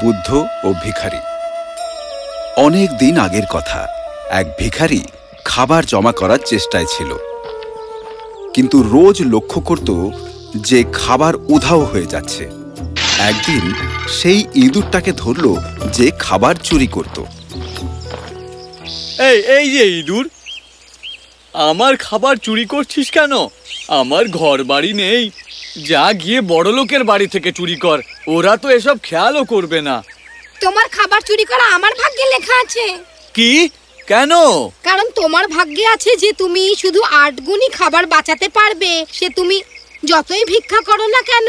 বুদ্ধ ও ভিখারি। অনেক দিন আগের কথা। এক ভিখারি খাবার জমা করার চেষ্টায় ছিল, কিন্তু রোজ লক্ষ্য করত যে খাবার উধাও হয়ে যাচ্ছে। একদিন সেই ইঁদুরটাকে ধরল যে খাবার চুরি করত। এই যে ইঁদুর, আমার খাবার চুরি করছিস কেন? আমার ঘর বাড়ি নেই, যা গিয়ে বড় লোকের বাড়ি থেকে চুরি কর, ওরা তো এসব খেয়ালও করবে না। তোমার খাবার চুরি করা আমার ভাগ্যে লেখা আছে। কি? কেন? কারণ তোমার ভাগ্যে আছে যে তুমি শুধু ৮ গুণই খাবার বাঁচাতে পারবে। সে তুমি যতই ভিক্ষা করো না কেন,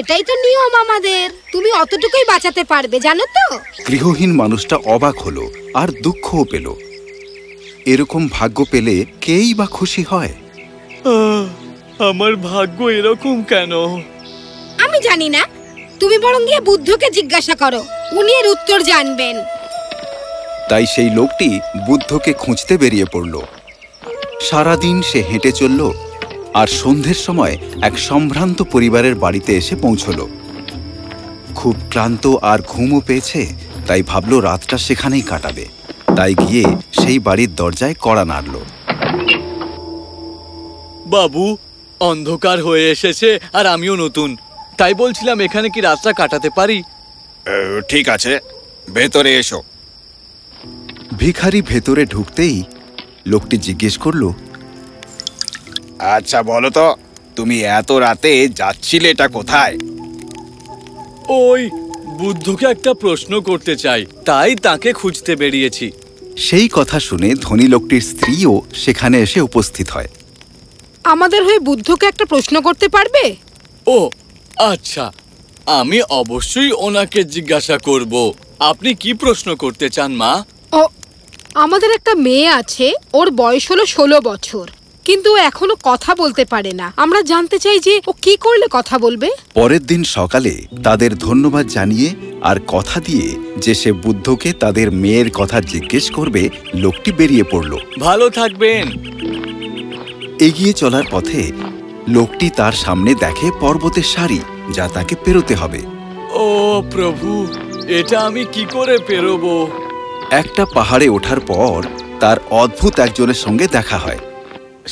এটাই তো নিয়ম আমাদের। তুমি অতটুকুই বাঁচাতে পারবে, জানো তো? গৃহহীন মানুষটা অবাক হলো আর দুঃখও পেল। এরকম ভাগ্য পেলে কেই বা খুশি হয়? আমার ভাগ্য এরকম কেন? আমি জানি না, তুমি বরং গিয়ে বুদ্ধকে জিজ্ঞাসা করো, উনি এর উত্তর জানবেন। তাই সেই লোকটি বুদ্ধকে খুঁজতে বেরিয়ে পড়ল। সারাদিন সে হেঁটে চলল আর সন্ধ্যের সময় এক সম্ভ্রান্ত পরিবারের বাড়িতে এসে পৌঁছল। খুব ক্লান্ত আর ঘুমও পেয়েছে, তাই ভাবল রাতটা সেখানেই কাটাবে। তাই গিয়ে সেই বাড়ির দরজায় কড়া নাড়ল। বাবু, অন্ধকার হয়ে এসেছে আর আমিও নতুন, তাই বলছিলাম এখানে কি রাতটা কাটাতে পারি? ঠিক আছে, ভেতরে এসো। ভিখারি ভেতরে ঢুকতেই লোকটি জিজ্ঞেস করল, আচ্ছা বলো তো, তুমি এত রাতে যাচ্ছিলেটা কোথায়? ওই বুদ্ধকে একটা প্রশ্ন করতে চাই, তাই তাকে খুঁজতে বেরিয়েছি। সেই কথা শুনে ধনী লোকটির স্ত্রীও সেখানে এসে উপস্থিত হয়। আমাদের হয়ে বুদ্ধকে একটা প্রশ্ন করতে পারবে? ও আচ্ছা, আমি অবশ্যই ওনাকে জিজ্ঞাসা করব। আপনি কি প্রশ্ন করতে চান মা? ও, আমাদের একটা মেয়ে আছে, ওর বয়স হলো 16 বছর, কিন্তু ও এখনো কথা বলতে পারে না। আমরা জানতে চাই যে ও কি করলে কথা বলবে। পরের দিন সকালে তাদের ধন্যবাদ জানিয়ে আর কথা দিয়ে যে সে বুদ্ধকে তাদের মেয়ের কথা জিজ্ঞেস করবে, লোকটি বেরিয়ে পড়ল। ভালো থাকবেন। এগিয়ে চলার পথে লোকটি তার সামনে দেখে পর্বতের সারি, যা তাকে পেরোতে হবে। ও প্রভু, এটা আমি কি করে পেরোবো? একটা পাহাড়ে ওঠার পর তার অদ্ভুত একজনের সঙ্গে দেখা হয়।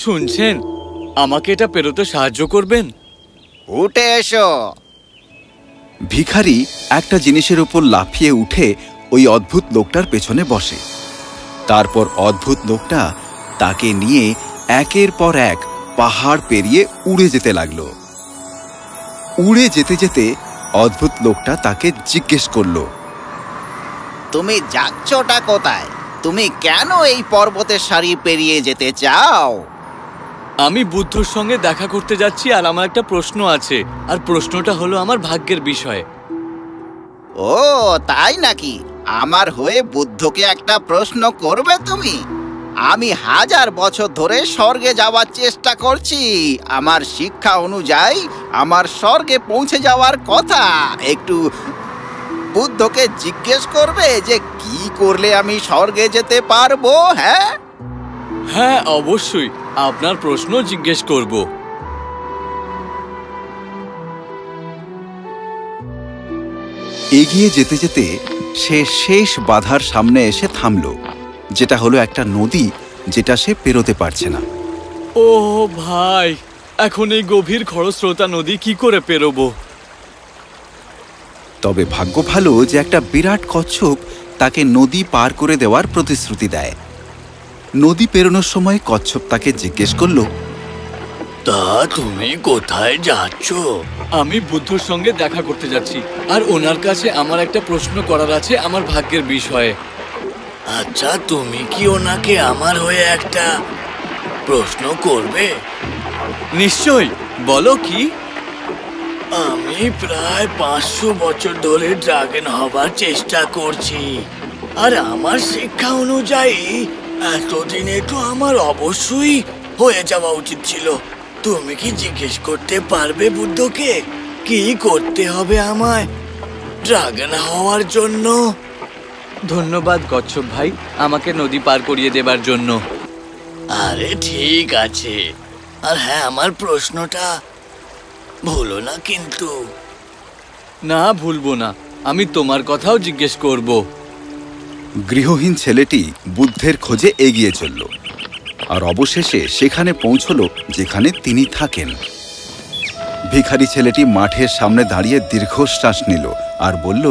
শুনছেন, আমাকে এটা পেরোতে সাহায্য করবেন? উঠে এসো। ভিখারি একটা জিনিসের উপর লাফিয়ে উঠে ওই অদ্ভুত লোকটার পেছনে বসে। তারপর অদ্ভুত লোকটা তাকে নিয়ে একের পর এক পাহাড় পেরিয়ে উড়ে যেতে লাগল। উড়ে যেতে যেতে অদ্ভুত লোকটা তাকে জিজ্ঞেস করল, তুমি যাচ্ছটা কোথায়? তুমি কেন এই পর্বতের সারি পেরিয়ে যেতে চাও? আমি বুদ্ধর সঙ্গে দেখা করতে যাচ্ছি আর আমার একটা প্রশ্ন আছে, আর প্রশ্নটা হলো আমার ভাগ্যের বিষয়ে। ও তাই নাকি? আমার হয়ে বুদ্ধকে একটা প্রশ্ন করবে তুমি? আমি 1000 বছর ধরে স্বর্গে যাওয়ার চেষ্টা করছি। আমার শিক্ষা অনুযায়ী আমার স্বর্গে পৌঁছে যাওয়ার কথা। একটু বুদ্ধকে জিজ্ঞেস করবে যে কি করলে আমি স্বর্গে যেতে পারবো। হ্যাঁ হ্যাঁ, অবশ্যই আপনার প্রশ্ন জিজ্ঞেস করব। এগিয়ে যেতে যেতে সে শেষ বাধার সামনে এসে থামল, যেটা হলো একটা নদী, যেটা সে পেরোতে পারছে না। ও ভাই, এখন এই গভীর খরস্রোতা নদী কি করে পেরোবো? তবে ভাগ্য ভালো যে একটা বিরাট কচ্ছপ তাকে নদী পার করে দেওয়ার প্রতিশ্রুতি দেয়। নদী পেরোনোর সময় কচ্ছপ তাকে জিজ্ঞেস করল, তা তুমি কোথায় যাচ্ছ? আমি বুদ্ধর সঙ্গে দেখা করতে যাচ্ছি, আর ওনার কাছে আমার একটা প্রশ্ন করার আছে আমার ভাগ্যের বিষয়ে। আচ্ছা, তুমি কি ওনাকে আমার হয়ে একটা প্রশ্ন করবে? নিশ্চয়ই, বলো কি? আমি প্রায় 500 বছর ধরে ড্রাগন হবার চেষ্টা করছি, আর আমার শিক্ষা অনুযায়ী এতদিনে তো আমার অবশ্যই হয়ে যাওয়া উচিত ছিল। তুমি কি জিজ্ঞেস করতে পারবে বুদ্ধকে কি করতে হবে আমায় ড্রাগন হওয়ার জন্য? ধন্যবাদ কচ্ছপ ভাই, আমাকে নদী পার করিয়ে দেবার জন্য। আরে ঠিক আছে। আর হ্যাঁ, আমার প্রশ্নটা ভুলো না কিন্তু। না, ভুলবো না। আমি তোমার কথাও জিজ্ঞেস করব। গৃহহীন ছেলেটি বুদ্ধের খোঁজে এগিয়ে চলল আর অবশেষে সেখানে পৌঁছল যেখানে তিনি থাকেন। ভিখারি ছেলেটি মাঠের সামনে দাঁড়িয়ে দীর্ঘশ্বাস নিল আর বলল,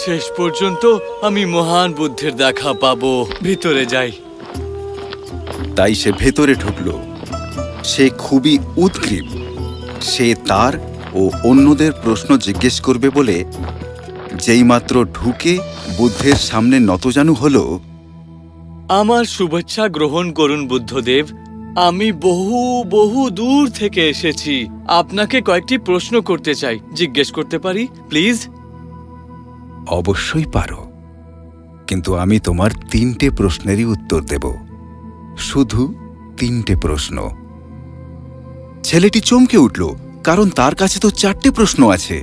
শেষ পর্যন্ত আমি মহান বুদ্ধের দেখা পাবো। ভিতরে যাই। তাই সে ভেতরে ঢুকল। সে খুবই উদগ্রীব। সে তার ও অন্যদের প্রশ্ন জিজ্ঞেস করবে বলে যেইমাত্র ঢুকে বুদ্ধের সামনে নতজানু হল। আমার শুভেচ্ছা গ্রহণ করুন বুদ্ধদেব। আমি বহু বহু দূর থেকে এসেছি। আপনাকে কয়েকটি প্রশ্ন করতে চাই, জিজ্ঞেস করতে পারি প্লিজ? অবশ্যই পারো, কিন্তু আমি তোমার 3টে প্রশ্নেরই উত্তর দেব। শুধু 3টে প্রশ্ন। ছেলেটি চমকে উঠল, কারণ তার কাছে তো 4টে প্রশ্ন আছে।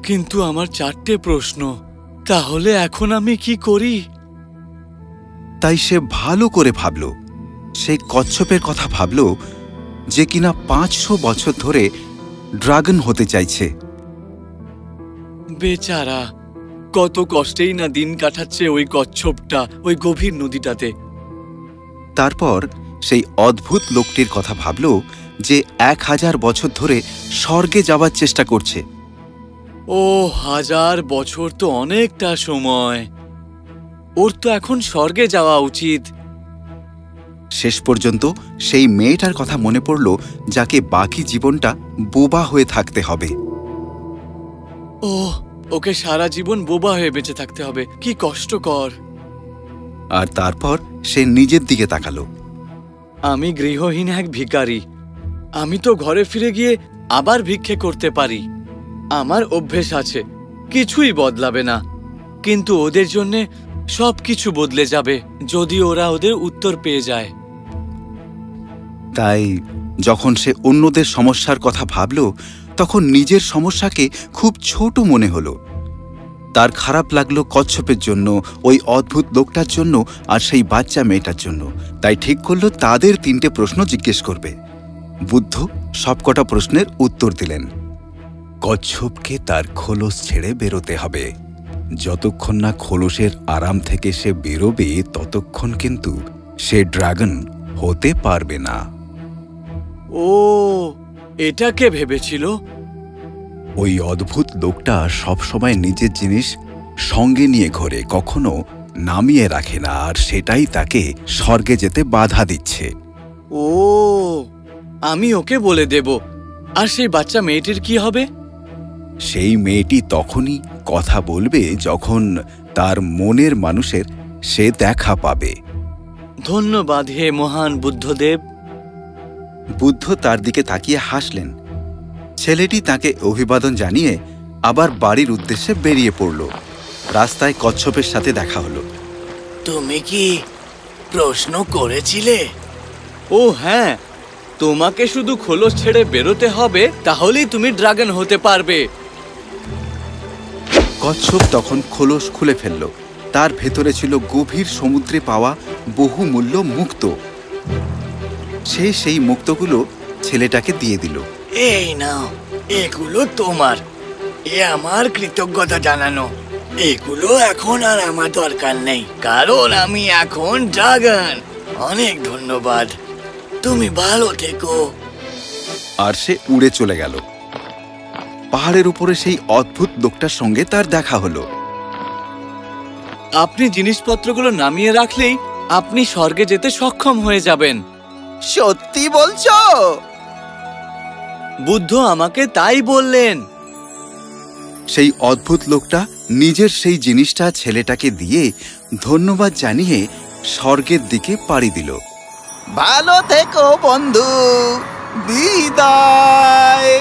কিন্তু আমার 4টে প্রশ্ন, তাহলে এখন আমি কি করি? তাই সে ভালো করে ভাবল। সে কচ্ছপের কথা ভাবল, যে কিনা 500 বছর ধরে ড্রাগন হতে চাইছে। বেচারা, কত কষ্টেই না দিন কাটাচ্ছে ওই কচ্ছপটা ওই গভীর নদীটাতে। তারপর সেই অদ্ভুত লোকটির কথা ভাবল, যে 1000 বছর ধরে স্বর্গে যাওয়ার চেষ্টা করছে। ও 1000 বছর তো অনেকটা সময়। ওর তো এখন স্বর্গে যাওয়া উচিত। শেষ পর্যন্ত সেই মেয়েটার কথা মনে পড়ল, যাকে বাকি জীবনটা বোবা হয়ে থাকতে হবে। ওকে সারা জীবন বোবা হয়ে বেঁচে থাকতে হবে, কি কষ্টকর। আর তারপর সে নিজের দিকে তাকালো। আমি গৃহহীন এক ভিখারি। আমি তো ঘরে ফিরে গিয়ে আবার ভিক্ষে করতে পারি। আমার অভ্যেস আছে, কিছুই বদলাবে না। কিন্তু ওদের জন্য সবকিছু বদলে যাবে যদি ওরা ওদের উত্তর পেয়ে যায়। তাই যখন সে অন্যদের সমস্যার কথা ভাবল, তখন নিজের সমস্যাকে খুব ছোট মনে হলো। তার খারাপ লাগলো কচ্ছপের জন্য, ওই অদ্ভুত লোকটার জন্য আর সেই বাচ্চা মেয়েটার জন্য। তাই ঠিক করল তাদের 3টে প্রশ্ন জিজ্ঞেস করবে। বুদ্ধ সবকটা প্রশ্নের উত্তর দিলেন। কচ্ছপকে তার খোলস ছেড়ে বেরোতে হবে। যতক্ষণ না খোলসের আরাম থেকে সে বেরোবে, ততক্ষণ কিন্তু সে ড্রাগন হতে পারবে না। ও, এটা কে ভেবেছিল? ওই অদ্ভুত লোকটা সবসময় নিজের জিনিস সঙ্গে নিয়ে ঘোরে, কখনো নামিয়ে রাখে না, আর সেটাই তাকে স্বর্গে যেতে বাধা দিচ্ছে। ও, আমি ওকে বলে দেব। আর সেই বাচ্চা মেয়েটির কি হবে? সেই মেয়েটি তখনই কথা বলবে যখন তার মনের মানুষের সে দেখা পাবে। ধন্যবাদ হে মহান বুদ্ধদেব। বুদ্ধ তার দিকে তাকিয়ে হাসলেন। ছেলেটি তাকে অভিবাদন জানিয়ে আবার বাড়ির উদ্দেশ্যে বেরিয়ে পড়ল। রাস্তায় কচ্ছপের সাথে দেখা হলো। তুমি কি প্রশ্ন করেছিলে? ও হ্যাঁ, তোমাকে শুধু খোলস ছেড়ে বেরোতে হবে, তাহলেই তুমি ড্রাগন হতে পারবে। কচ্ছপ তখন খোলস খুলে ফেলল। তার ভেতরে ছিল গভীর সমুদ্রে পাওয়া বহুমূল্য মুক্তো। সে সেই মুক্তোগুলো ছেলেটাকে দিয়ে দিল। এই নাও, এগুলো তোমার। এ আমার কৃতজ্ঞতা জানানো। এগুলো এখন আর আমার দরকার নেই, কারণ আমি এখন ড্রাগন। অনেক ধন্যবাদ, তুমি ভালো থেকো। আর সে উড়ে চলে গেল। পাহাড়ের উপরে সেই অদ্ভুত লোকটার সঙ্গে তার দেখা হলো। আপনি জিনিসপত্রগুলো নামিয়ে রাখলেই আপনি স্বর্গে যেতে সক্ষম হয়ে যাবেন। সত্যি বলছো? বুদ্ধ আমাকে তাই বললেন। সেই অদ্ভুত লোকটা নিজের সেই জিনিসটা ছেলেটাকে দিয়ে ধন্যবাদ জানিয়ে স্বর্গের দিকে পাড়ি দিল। ভালো থেকো বন্ধু, বিদায়।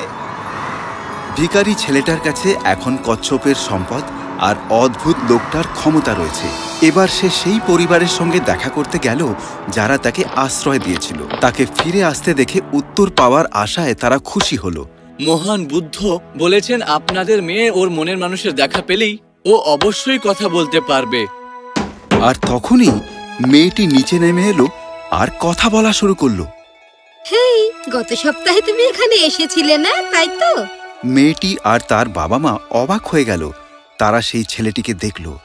ভিখারি ছেলেটার কাছে এখন কচ্ছপের সম্পদ আর অদ্ভুত লোকটার ক্ষমতা রয়েছে। এবার সে সেই পরিবারের সঙ্গে দেখা করতে গেল যারা তাকে আশ্রয় দিয়েছিল। তাকে ফিরে আসতে দেখে উত্তর পাওয়ার আশায় তারা খুশি হলো। মহান বুদ্ধ বলেছেন আপনাদের মেয়ে ওর মনের মানুষের দেখা পেলেই ও অবশ্যই কথা বলতে পারবে। আর তখনই মেয়েটি নিচে নেমে এলো আর কথা বলা শুরু করলো। হেই, গত সপ্তাহে তুমি এখানে এসেছিলে না, তাই তো? মেয়েটি আর তার বাবা মা অবাক হয়ে গেল। তারা সেই ছেলেটিকে দেখল।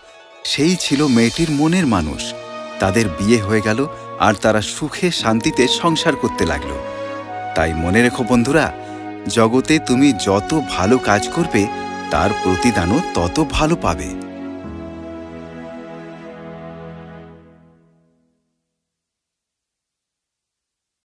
সেই ছিল মেয়েটির মনের মানুষ। তাদের বিয়ে হয়ে গেল আর তারা সুখে শান্তিতে সংসার করতে লাগল। তাই মনে রেখো বন্ধুরা, জগতে তুমি যত ভালো কাজ করবে তার প্রতিদানও তত ভালো পাবে।